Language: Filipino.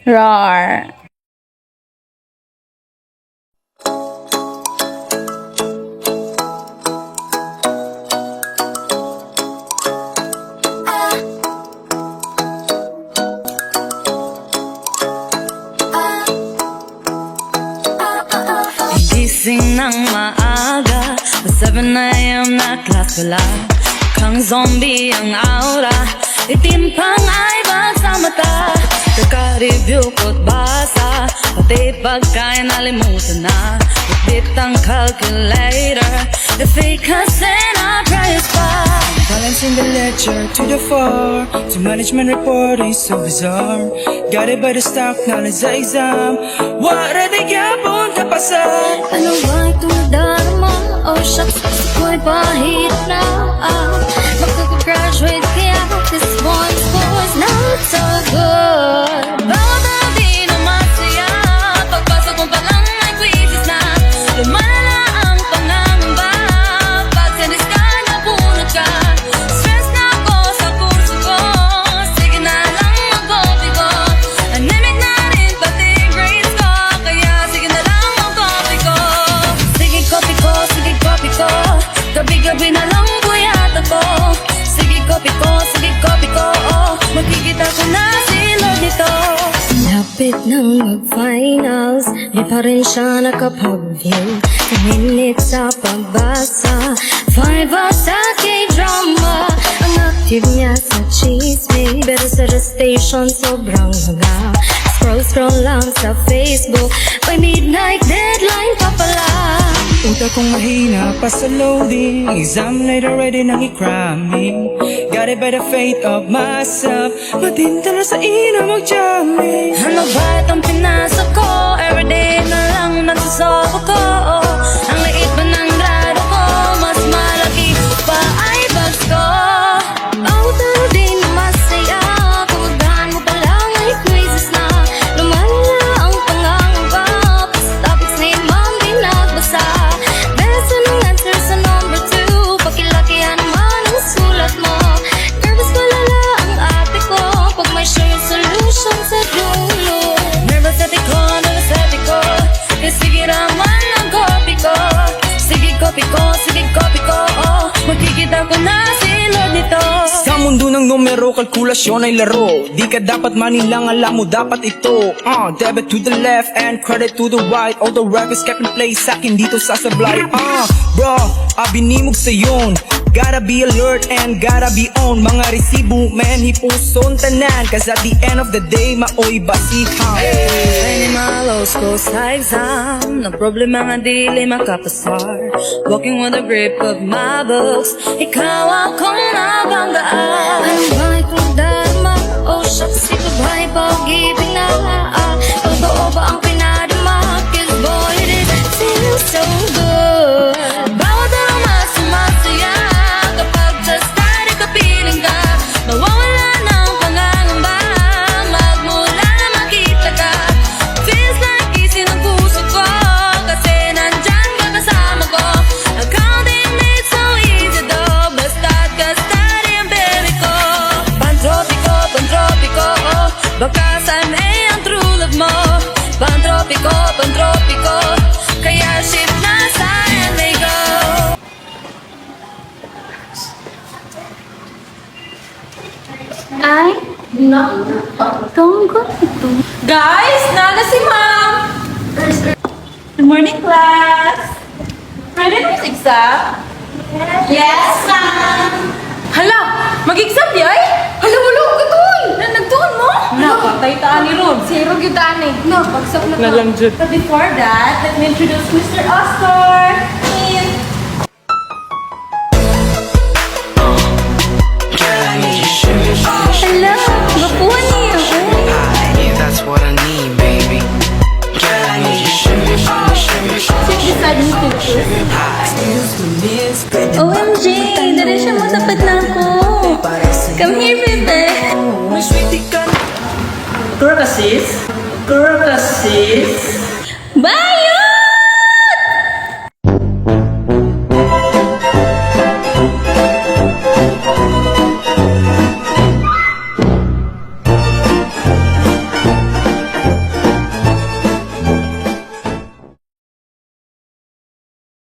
Roar. Gising ng maaga 7 AM na class wala kang zombie ang aura itim pang eyebag sa mata kaka-review ko't basa pati pagkain nalimutan na bit ang calculator the fake kasi na price pa. Balancing the ledger to the far to management report is so bizarre. Got it by the stock knowledge sa exam. What are they yapon kapasan? Ano ba itong darma? Oh shucks, gusto ko'y pahirap na magkakagraduate kaya this boy's not so good. Bawat na di na masaya pagpasok mo pa lang ay quizzes na lumalala ang pangangamba pag sinis ka na punot ka stress na ako sa kurso ko sige na lang mag-copy ko anemic na rin pati grades ko kaya sige na lang mag-copy ko sige copy ko, sige copy ko gabi-gabi na lang buyat ako sige copy ko oh, makikita ko na silog nito lapit ng mag-finals di pa rin siya nakapag-view kaminit sa pagbasa 5 sa K-drama ang active niya sa chismis pero sa station sobrang hanga scroll lang sa Facebook by midnight deadline pa pala. Utak kong mahina pa sa loading exam later ready nang i-cramming. Got it by the faith of myself matinta na sa ina mag-jamming. Ano ba itong pinasok ko? Everyday na lang nagsasobo ko ang liit ba ng grado ko? Mas malaki pa ay bags ko taro din na masaya kung mo pa lang ay quizzes na lumalala ang pangangamba pas topics na imang binagbasa besa ng answer sa number 2 pakilakihan naman ang sulat mo nervous palala ang ate ko pag may share solution sa dulo nervous ate ko kaya sige naman ang copy ko sige copy ko oh, makikita ko na silog nito. Sa mundo ng numero, kalkulasyon ay laro. Di ka dapat manilang, alam mo dapat ito. Debit to the left and credit to the right. All the records kept in place, sakin dito sa sablay. Bro, binimog sa yun. Gotta be alert and gotta be on. Mga resibo, man, hipuson tanan. Cause at the end of the day, maoy basihan. Any malos ko sa exam na problema nga dili makapasar walking with a grip of my books ikaw akong nabanggaan ano ba itong dharma? Oh shucks, ito ba'y pag-ibig na totoo ba ang pinadama? Cause boy, it feels so good bawat araw mas sumasaya kapag just started kapiling ka mawawala ng pangangamba magmula na makita ka feels like easy ng puso ko kasi nandyan ka kasama ko accounting made so easy though basta't ka-study ang baby ko pantropiko oh, baka saan ay ang true love mo pantropiko kaya shift na saan may go. Ay, tunggu itu. Guys, nana si ma'am! Good morning, class! Ready na sa exam? Yes, ma'am! Hala, mag-exam di ay? Hala, wala ko katoy! Nagtuon mo? Patay taan ni Ron. Zero yung taan eh. Bagsak na to. But before that, let me introduce Mr. Oscar. Hello, gapuan niyo. That's what I need, baby. Girl, I need you sugar, sugar, sugar, sugar. Decide mo OMG, dari siya matapat na ako. Come here, baby. Girl, sis. Bye!